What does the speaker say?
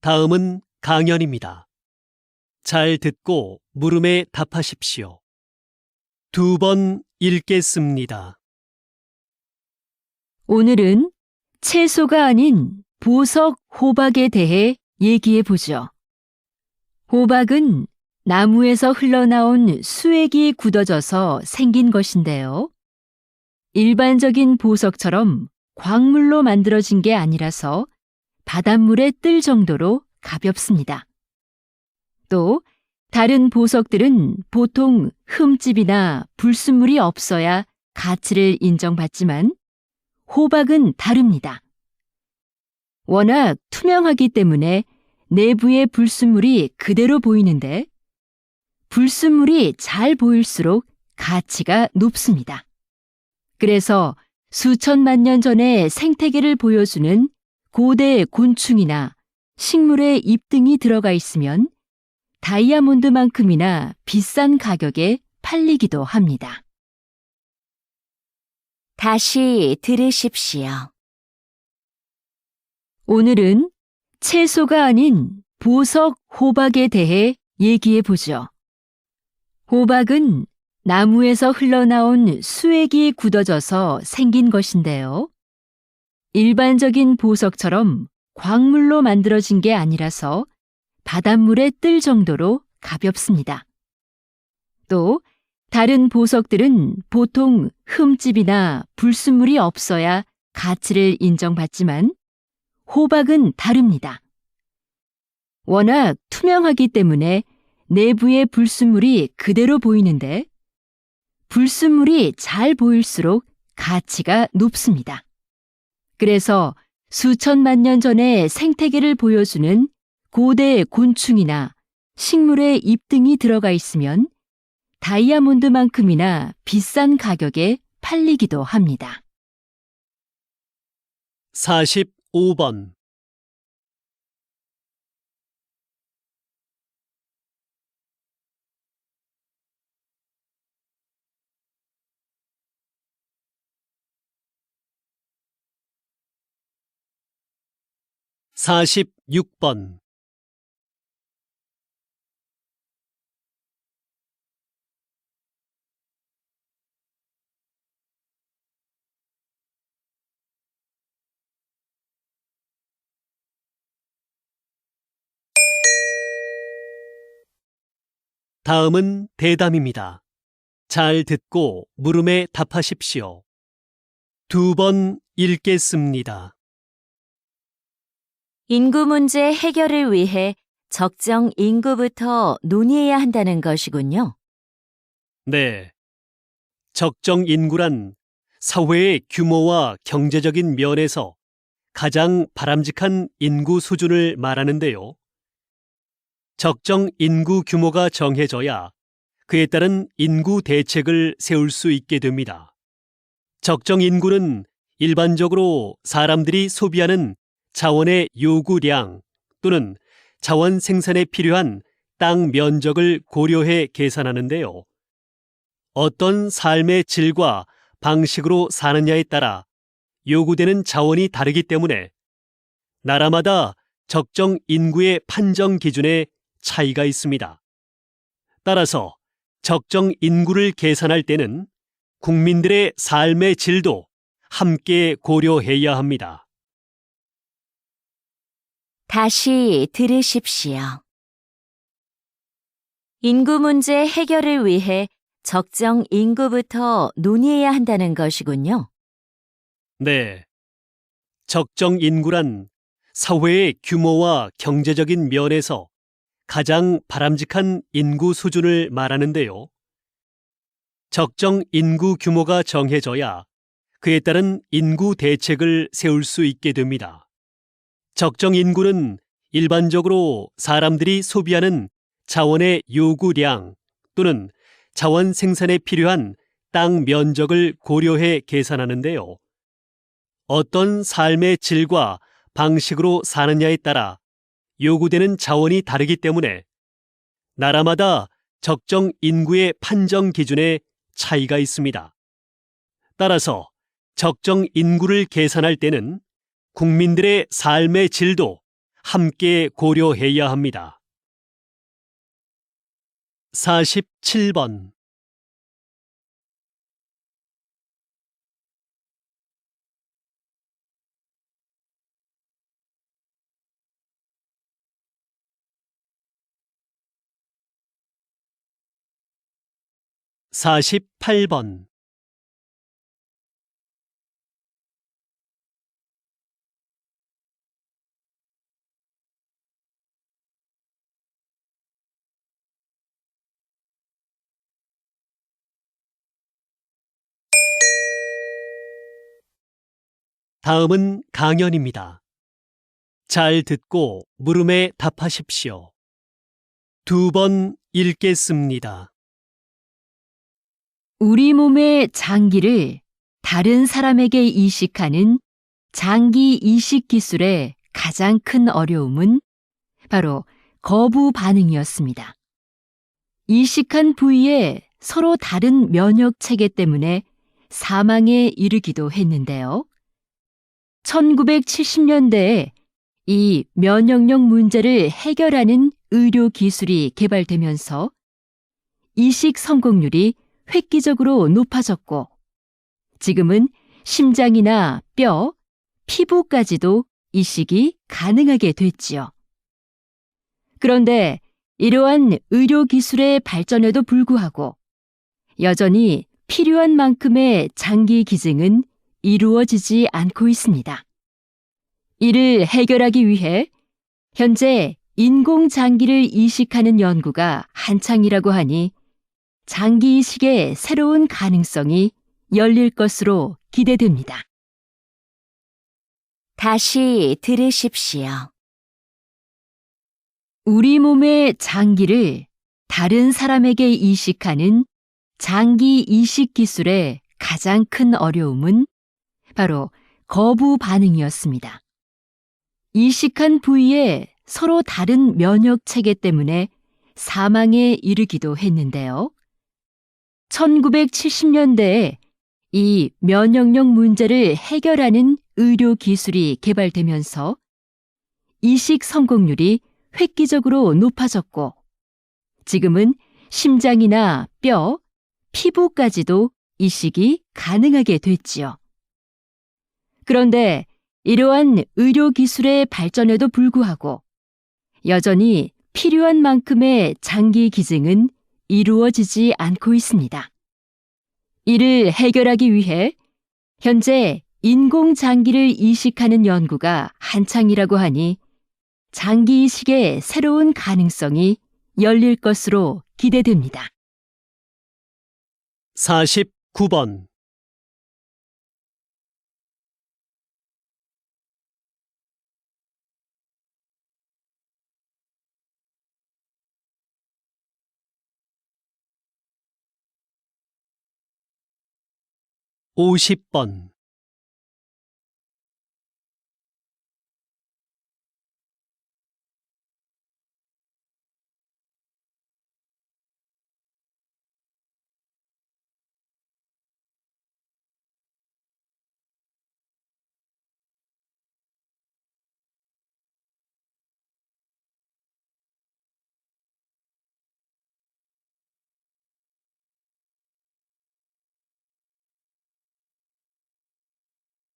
다음은 강연입니다. 잘 듣고 물음에 답하십시오. 2번 읽겠습니다. 오늘은 채소가 아닌 보석 호박에 대해 얘기해 보죠. 호박은 나무에서 흘러나온 수액이 굳어져서 생긴 것인데요. 일반적인 보석처럼 광물로 만들어진 게 아니라서 바닷물에 뜰 정도로 가볍습니다. 또 다른 보석들은 보통 흠집이나 불순물이 없어야 가치를 인정받지만 호박은 다릅니다. 워낙 투명하기 때문에 내부의 불순물이 그대로 보이는데 불순물이 잘 보일수록 가치가 높습니다. 그래서 수천만 년 전의 생태계를 보여주는 고대 곤충이나 식물의 잎 등이 들어가 있으면 다이아몬드만큼이나 비싼 가격에 팔리기도 합니다. 다시 들으십시오. 오늘은 채소가 아닌 보석 호박에 대해 얘기해 보죠. 호박은 나무에서 흘러나온 수액이 굳어져서 생긴 것인데요. 일반적인 보석처럼 광물로 만들어진 게 아니라서 바닷물에 뜰 정도로 가볍습니다. 또 다른 보석들은 보통 흠집이나 불순물이 없어야 가치를 인정받지만 호박은 다릅니다. 워낙 투명하기 때문에 내부의 불순물이 그대로 보이는데 불순물이 잘 보일수록 가치가 높습니다. 그래서 수천만 년 전의 생태계를 보여주는 고대 곤충이나 식물의 잎 등이 들어가 있으면 다이아몬드만큼이나 비싼 가격에 팔리기도 합니다. 45번. (46번) 다음은 대담입니다. 잘 듣고 물음에 답하십시오. 2번 읽겠습니다. 인구 문제 해결을 위해 적정 인구부터 논의해야 한다는 것이군요. 네. 적정 인구란 사회의 규모와 경제적인 면에서 가장 바람직한 인구 수준을 말하는데요. 적정 인구 규모가 정해져야 그에 따른 인구 대책을 세울 수 있게 됩니다. 적정 인구는 일반적으로 사람들이 소비하는 자원의 요구량 또는 자원 생산에 필요한 땅 면적을 고려해 계산하는데요. 어떤 삶의 질과 방식으로 사느냐에 따라 요구되는 자원이 다르기 때문에 나라마다 적정 인구의 판정 기준에 차이가 있습니다. 따라서 적정 인구를 계산할 때는 국민들의 삶의 질도 함께 고려해야 합니다. 다시 들으십시오. 인구 문제 해결을 위해 적정 인구부터 논의해야 한다는 것이군요. 네. 적정 인구란 사회의 규모와 경제적인 면에서 가장 바람직한 인구 수준을 말하는데요. 적정 인구 규모가 정해져야 그에 따른 인구 대책을 세울 수 있게 됩니다. 적정 인구는 일반적으로 사람들이 소비하는 자원의 요구량 또는 자원 생산에 필요한 땅 면적을 고려해 계산하는데요. 어떤 삶의 질과 방식으로 사느냐에 따라 요구되는 자원이 다르기 때문에 나라마다 적정 인구의 판정 기준에 차이가 있습니다. 따라서 적정 인구를 계산할 때는 국민들의 삶의 질도 함께 고려해야 합니다. 47번. 48번. '다음은 강연입니다. 잘 듣고 물음에 답하십시오. 2번 읽겠습니다. 우리 몸의 장기를 다른 사람에게 이식하는 장기 이식 기술의 가장 큰 어려움은 바로 거부 반응이었습니다. 이식한 부위에 서로 다른 면역 체계 때문에 사망에 이르기도 했는데요. 1970년대에 이 면역력 문제를 해결하는 의료 기술이 개발되면서 이식 성공률이 획기적으로 높아졌고, 지금은 심장이나 뼈, 피부까지도 이식이 가능하게 됐지요. 그런데 이러한 의료 기술의 발전에도 불구하고 여전히 필요한 만큼의 장기 기증은 이루어지지 않고 있습니다. 이를 해결하기 위해 현재 인공장기를 이식하는 연구가 한창이라고 하니 장기 이식의 새로운 가능성이 열릴 것으로 기대됩니다. 다시 들으십시오. 우리 몸의 장기를 다른 사람에게 이식하는 장기 이식 기술의 가장 큰 어려움은 바로 거부 반응이었습니다. 이식한 부위에 서로 다른 면역 체계 때문에 사망에 이르기도 했는데요. 1970년대에 이 면역력 문제를 해결하는 의료 기술이 개발되면서 이식 성공률이 획기적으로 높아졌고, 지금은 심장이나 뼈, 피부까지도 이식이 가능하게 됐지요. 그런데 이러한 의료 기술의 발전에도 불구하고 여전히 필요한 만큼의 장기 기증은 이루어지지 않고 있습니다. 이를 해결하기 위해 현재 인공장기를 이식하는 연구가 한창이라고 하니 장기 이식의 새로운 가능성이 열릴 것으로 기대됩니다. 49번. 50번.